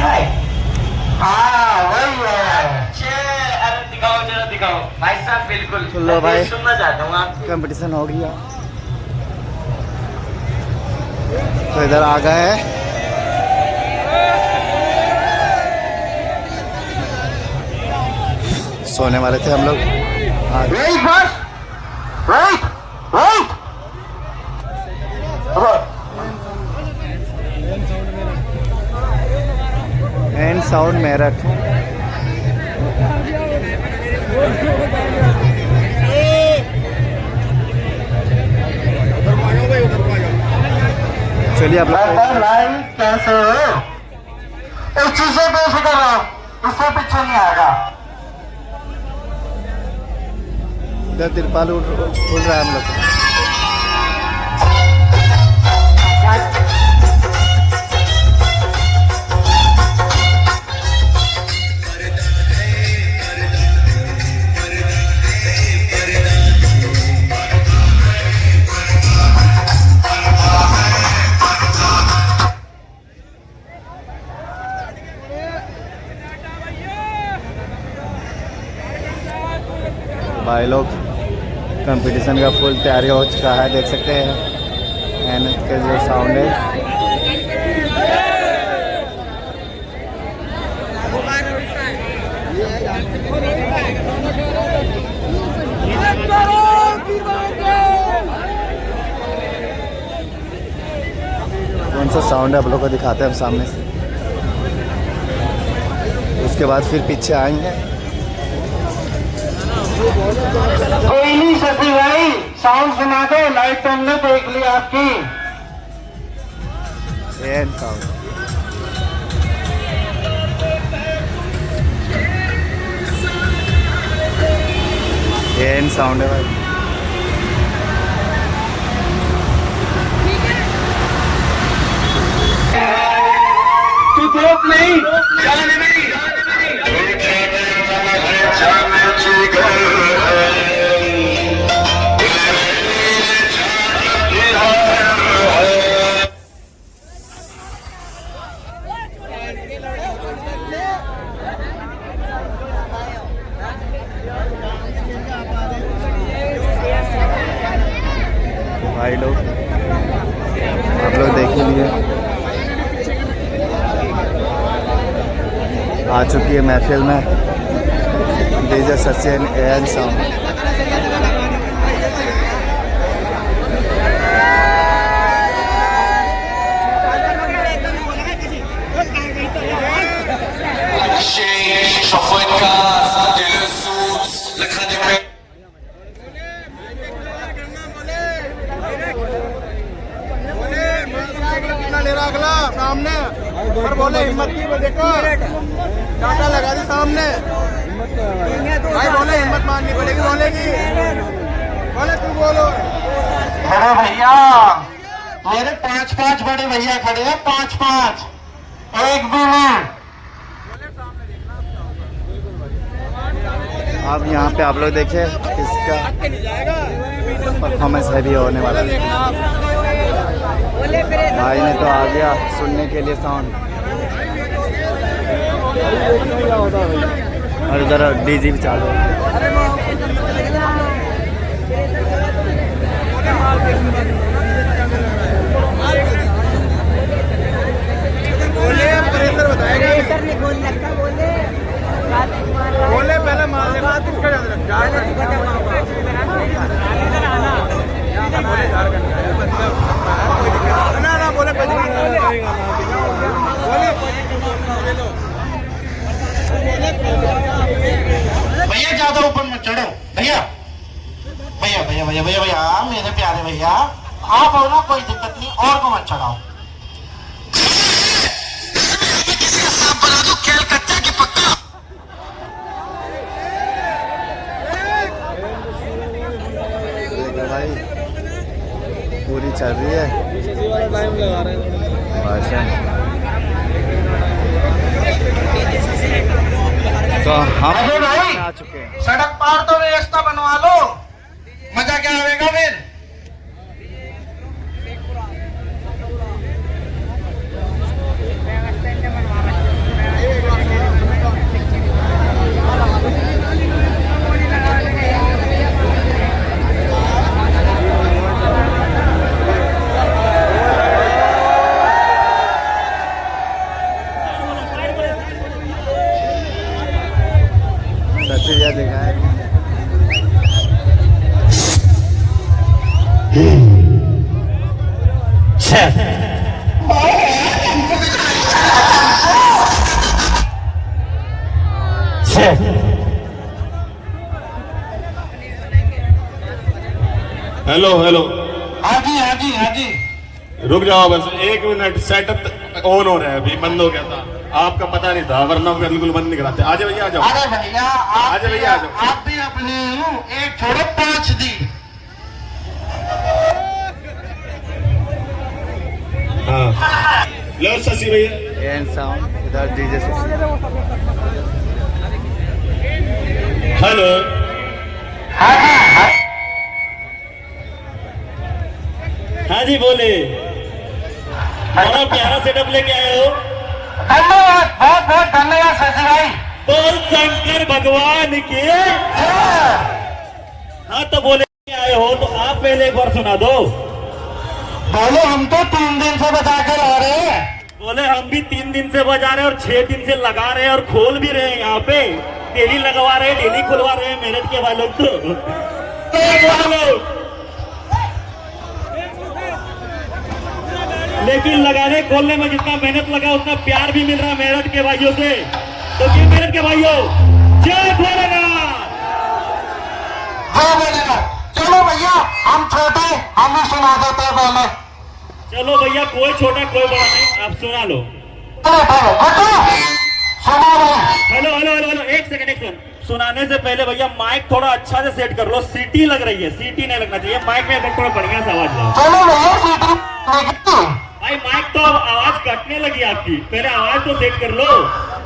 हाँ वही है। अरे दिखाओ जरा दिखाओ भाई साहब, बिल्कुल। लो भाई, सुनना चाहता हूँ आप। कंपटीशन हो गया तो इधर आ गए हैं। सोने वाले थे हम लोग। And sound Meerut. चलिए आप लोग कैसे हो? इस चीज से बेफिक्र रहो, इससे पीछे नहीं आएगा। इधर तिरपाल उड़ रहा है हम लोग। भाई लोग कंपटीशन का फुल तैयारी हो चुका है, देख सकते हैं। एन के जो साउंड है, कौन सा साउंड है आप लोग को दिखाते हैं हम सामने से। उसके बाद फिर पीछे आएंगे। कोई नहीं शशि भाई, साउंड सुना दो, लाइट तो हमने देख ली आपकी। एन साउंड एन साउंड है भाई। तू दोस्त नहीं जाने नहीं। भाई लोग आप लोग देख ही लिए, आ चुकी है महफिल में डीजे सचिन एन साउंड। सामने और बोले हिम्मत की, देखो टाटा लगा दी सामने। भाई बोले हिम्मत मारनी पड़ेगी, बोलेगी बोले तू बोलो। अरे भैया, मेरे 5-5 बड़े भैया खड़े हैं, 5-5, एक भी नहीं। अब यहाँ पे आप लोग देखिए इसका परफॉर्मेंस हैवी होने वाला है। भाई ने तो आ गया सुनने के लिए साउंड, और इधर डीजे भी चालू है। बोले पहले मारने बाद किसका याद रख ना बोले भैया ज्यादा ऊपर मत चढ़ो भैया। भैया भैया भैया भैया भैया मेरे प्यारे भैया, आप हो ना, कोई दिक्कत नहीं, और को मत चढ़ाओ। भाई पूरी चल रही है टाइम लगा रहे हैं भाषण। तो हम भाई आ चुके हैं। सड़क पार तो रास्ता बनवा लो, मजा क्या आएगा फिर। कैफेटेरिया देखा है। हेलो हेलो, हाँ जी हाँ जी हाँ जी। रुक जाओ बस 1 मिनट, सेटअप ऑन हो रहा है, अभी बंद हो गया था, आपका पता नहीं था, वरना बिल्कुल बंद नहीं कराते। आ जाओ भैया, आ जाओ। अरे भैया आजा भैया, आ जाओ। आप भी अपनी एक छोड़ो 5 दी। हाँ लो शशि भैया। एंड साउंड इधर डीजे शशि। हेलो, हाँ जी हाँ। हाँ जी बोले, बड़ा प्यारा सेटअप लेके आए हो। धन्यवाद, बहुत बहुत धन्यवाद शशि भाई। बोल शंकर भगवान के। हाँ तो बोले आए हो तो आप पहले एक बार सुना दो। बोलो हम तो 3 दिन से बजा के ला रहे हैं। बोले हम भी 3 दिन से बजा रहे हैं और 6 दिन से लगा रहे हैं और खोल भी रहे हैं, यहाँ पे डेली लगवा रहे हैं, डेली खुलवा रहे हैं, मेरठ के वालों तो लेकिन लगाने खोलने में जितना मेहनत लगा उतना प्यार भी मिल रहा है मेरठ के भाइयों से। तो क्या मेरठ के भाइयों, जय भोलेनाथ। जय भोलेनाथ। चलो भैया हम छोटे, हम ही सुना देते हैं पहले। चलो भैया, कोई छोटा कोई बड़ा नहीं, आप सुना लो। सुना भाई। हेलो हेलो हेलो हेलो, एक सेकंड। सुनाने से पहले भैया माइक थोड़ा अच्छा से सेट कर लो, सीटी लग रही है, सीटी नहीं लगना चाहिए माइक में, थोड़ा बढ़िया सा आवाज लो। चलो भैया सीटी लगी। भाई माइक तो अब आवाज कटने लगी आपकी, पहले आवाज तो सेट कर लो।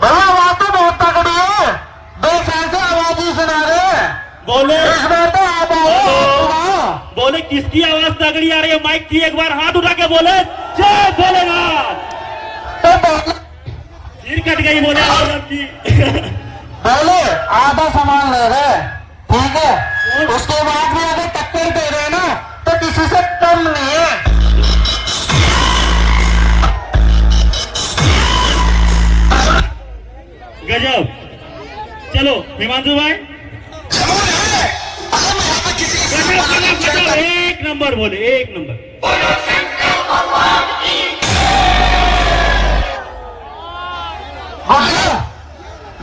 भैया आवाज तो बहुत तगड़ी है, 2 साल से आवाज ही सुना रहे। बोले इस बार तो आप आओ। बोले किसकी आवाज तगड़ी आ रही है माइक की, एक बार हाथ उठा के बोले जय भोलेनाथ। सिर कट गई बोले आवाज आपकी। पहले आधा सामान ले रहे, ठीक है, उसके बाद भी अगर टक्कर दे रहे ना तो किसी से कम नहीं है। गजब। चलो हिमांशु भाई, गजब, एक नंबर बोले, एक नंबर।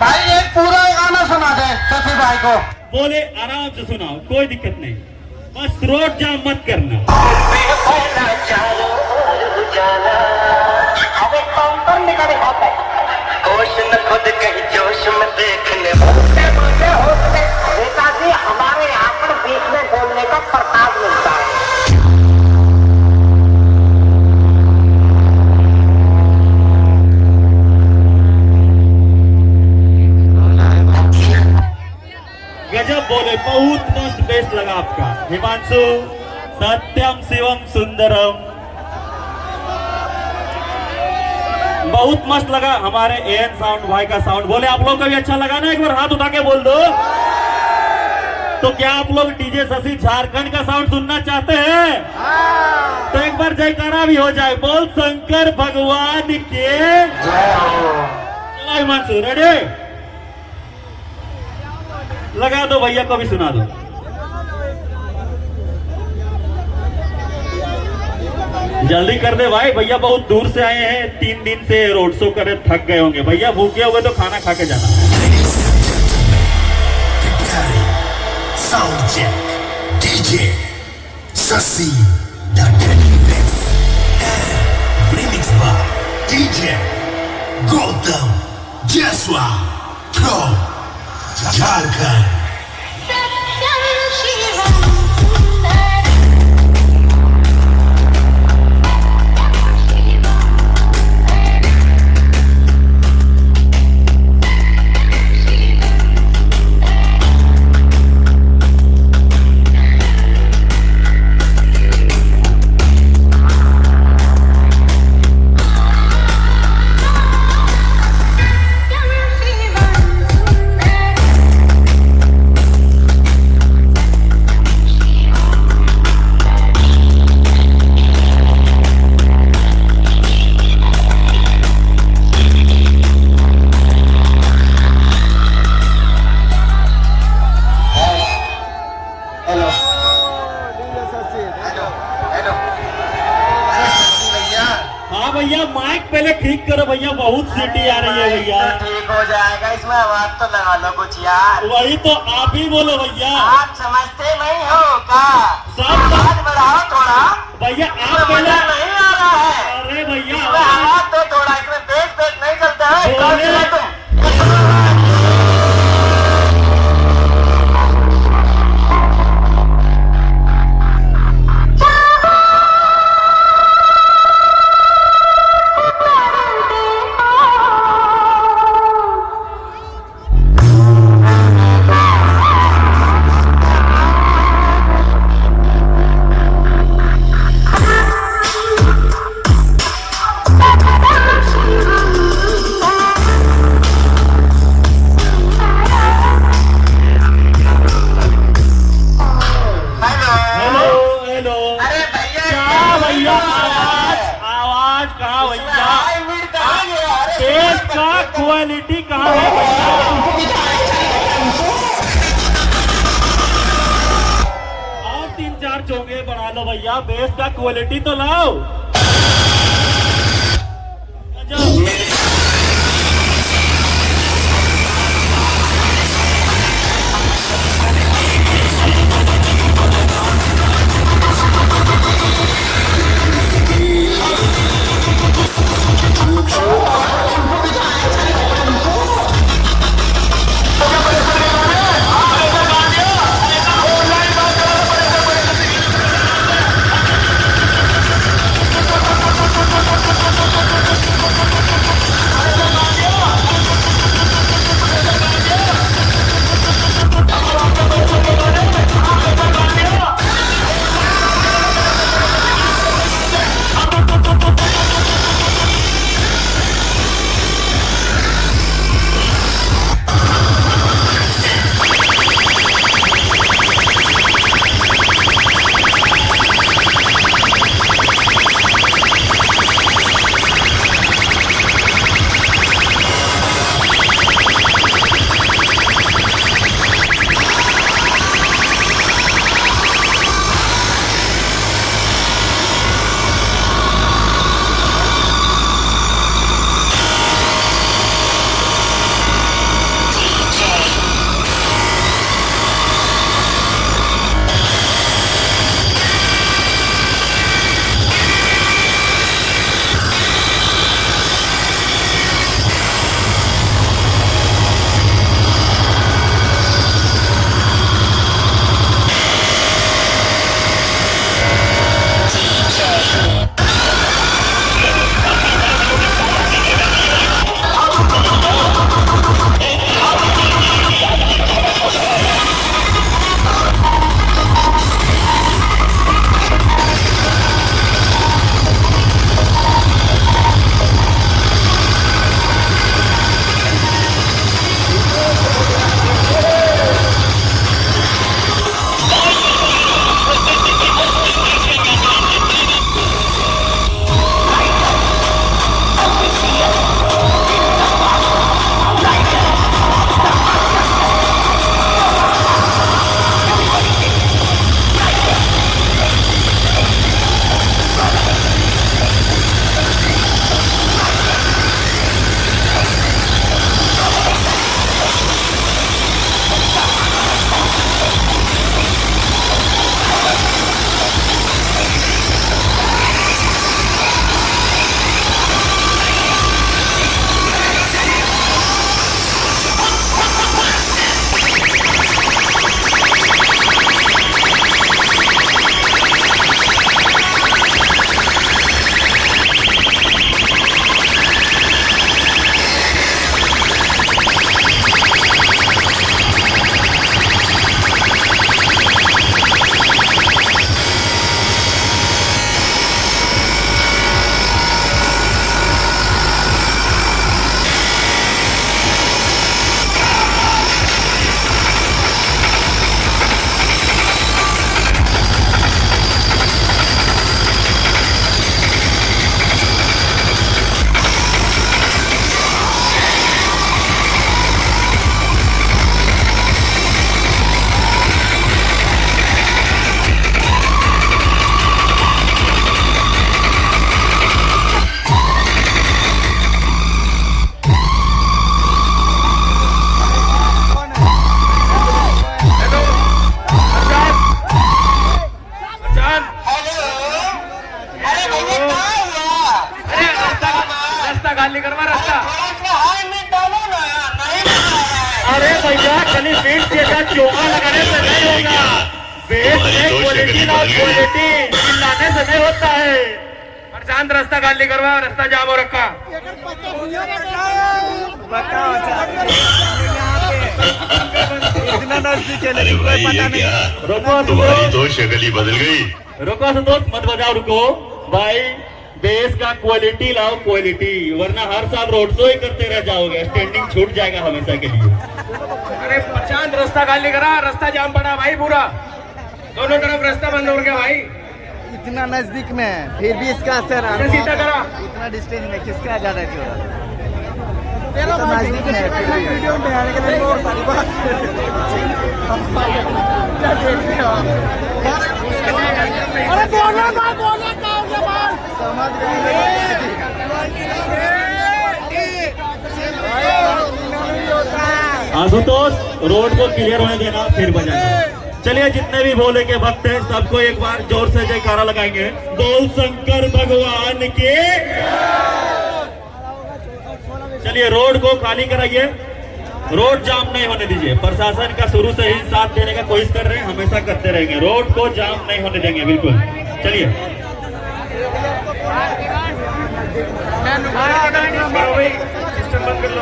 भाई एक पूरा गाना सुना दे शशि भाई को। बोले आराम से सुनाओ, कोई दिक्कत नहीं, बस रोड जाम मत करना। अबे काउंटर निकले होते होश न खुद कहीं जोश में देखने नेताजी हमारे यहाँ पर बीच में बोलने का प्रताप मिलता है। गजब बोले, बहुत मस्त बेस्ट लगा आपका हिमांशु। सत्यम शिवम सुंदरम, बहुत मस्त लगा। हमारे एएन साउंड भाई का साउंड बोले आप लोग का भी अच्छा लगा ना, एक बार हाथ उठा के बोल दो। तो क्या आप लोग डीजे शशि झारखंड का साउंड सुनना चाहते हैं? तो एक बार जयकारा भी हो जाए, बोल शंकर भगवान के। चलो हिमांशु रेडी, लगा दो, भैया को भी सुना दो। जल्दी कर दे भाई, भैया बहुत दूर से आए हैं, 3 दिन से रोड शो करे, थक गए होंगे। भैया भूखे हुए तो खाना खा के जाना। Sound check. DJ Sasi the Deadly Mix. Remix by DJ Gautam Jeswa from Jharkhand. भैया बहुत सीटी आ रही है भैया। ठीक हो जाएगा, इसमें आवाज तो लगा लो कुछ यार। वही तो आप ही बोलो भैया। आप समझते नहीं हो का? सब आवाज बढ़ाओ थोड़ा। भैया इसमें आप पहले। मजा नहीं आ रहा है। अरे भैया इसमें आवाज तो थोड़ा, इसमें बेस नहीं चलता है। बोले। तुम हेलो हेलो। अरे भैया क्या भैया आवाज कहाँ भैया? बेस का क्वालिटी कहाँ है भैया? और 3-4 चोंगे बढ़ा लो भैया, बेस का क्वालिटी तो लाओ। अरे भैया खाली पेट के साथ चोगा लगाने से नहीं होगा, बेस में क्वालिटी ना क्वालिटी चिल्लाने से नहीं होता है। प्रशांत रास्ता खाली करवा, रास्ता जाम हो रखा। इतना नजदीक है अरे लेकिन भाई कोई ये पता क्या नहीं। रुको तुम्हारी तो शक्ल ही बदल गई। रुको संतोष, मत बजाओ, रुको भाई। बेस का क्वालिटी लाओ क्वालिटी, वरना हर साल रोड शो ही करते रह जाओगे, स्टैंडिंग छूट जाएगा हमेशा के लिए। अरे प्रशांत रास्ता खाली करा, रास्ता जाम पड़ा भाई पूरा, दोनों तरफ रास्ता बंद हो गया भाई। इतना नजदीक में है, फिर भी इसका असर आ इधर सीधा करा। इतना डिस्टेंस में किसका ज्यादा क्यों हो रहा है? इतना नजदीक में है, फिर भी। वीडियो में आने के लिए बहुत सारी बात क्या देखते हो आप? अरे बोला समझ आशुतोष, रोड को क्लियर होने देना फिर बजाना। चलिए जितने भी भोले के भक्त हैं सबको एक बार जोर से जयकारा लगाएंगे। बोल शंकर भगवान के। चलिए रोड को खाली कराइए, रोड जाम नहीं होने दीजिए। प्रशासन का शुरू से ही साथ देने का कोशिश कर रहे हैं, हमेशा करते रहेंगे, रोड को जाम नहीं होने देंगे बिल्कुल। चलिए सिस्टम बंद कर लो।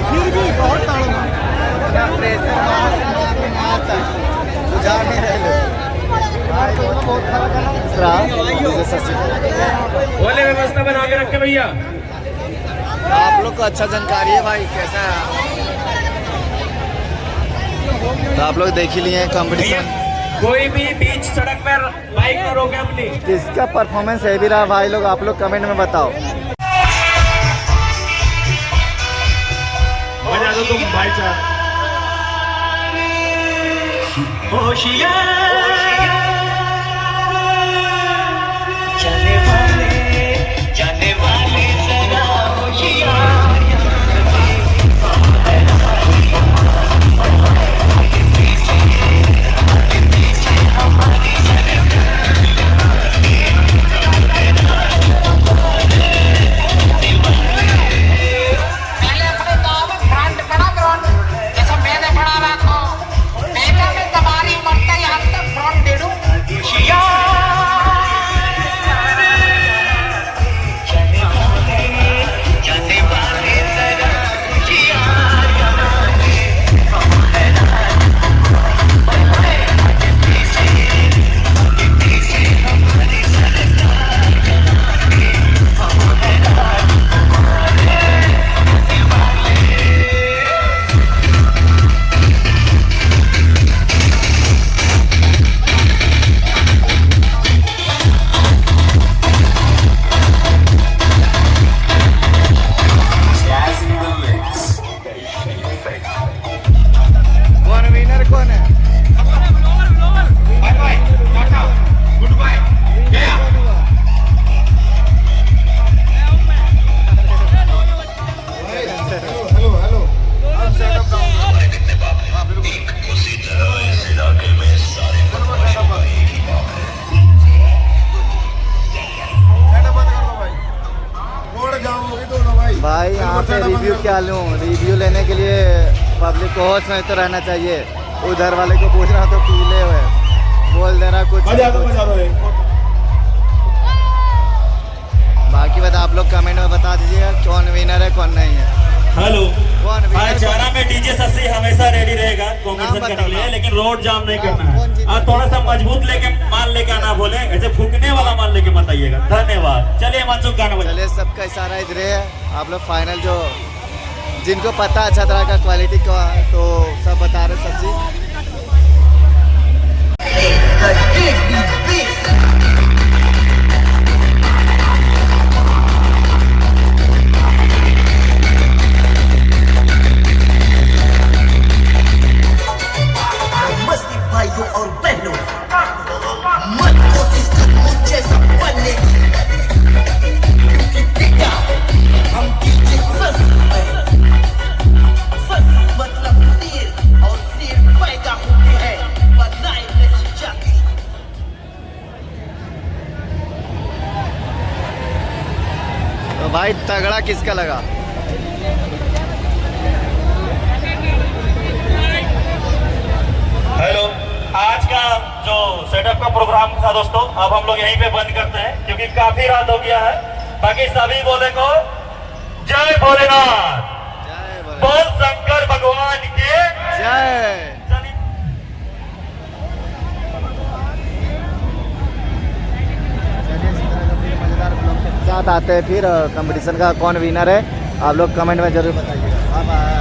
फिर भी बहुत प्रेशर बुझा नहीं रहे बोले व्यवस्था बना के रखे भैया। आप लोग को अच्छा जानकारी है भाई, कैसा है? तो आप लोग देख ही लिए कंपटीशन, कोई भी बीच सड़क पर बाइक न रोके अपनी। किसका परफॉर्मेंस है भी रहा भाई लोग, आप लोग कमेंट में बताओ। बजा दो तुम भाई साहब। जाने वाले जरा होशियार। भाई यहाँ से रिव्यू क्या लूँ? रिव्यू लेने के लिए पब्लिक को होश में तो रहना चाहिए। उधर वाले को पूछ रहा तो पीले हुए बोल दे रहा कुछ। बाकी बात आप लोग कमेंट में बता दीजिएगा कौन विनर है कौन नहीं है। हेलो, कौन विनर? चारा में डीजे शशि हमेशा रेडी रहेगा कॉम्पिटिशन करने के लिए, लेकिन रोड जाम नहीं करना है। और थोड़ा सा मजबूत लेके माल लेके आना, बोले ऐसे फूकने वाला माल लेके मत आइएगा। धन्यवाद। चलिए मनसुख गाना बजाइए। चलिए सबका इशारा इधर है। आप लोग फाइनल जो जिनको पता अच्छा तरह का क्वालिटी का तो सब बता रहे शशि। मस्ती भाइयों और बहनों, मत कोशिश कर मुझे सब बनने की, क्योंकि बेटा हम डीजे सस मतलब सिर, और सिर पैदा होते हैं बनाए नहीं जाती। तो भाई तगड़ा किसका लगा? हेलो, आज का जो सेटअप का प्रोग्राम था दोस्तों, अब हम लोग यहीं पे बंद करते हैं क्योंकि काफी रात हो गया है। बाकी सभी बोले को जय भोलेनाथ, जय भोले, बोल शंकर भगवान के जय। चलिए। चलिए इसी तरह का फिर मजेदार ब्लॉग के साथ आते हैं। फिर कंपटीशन का कौन विनर है आप लोग कमेंट में जरूर बताइएगा। Bye bye.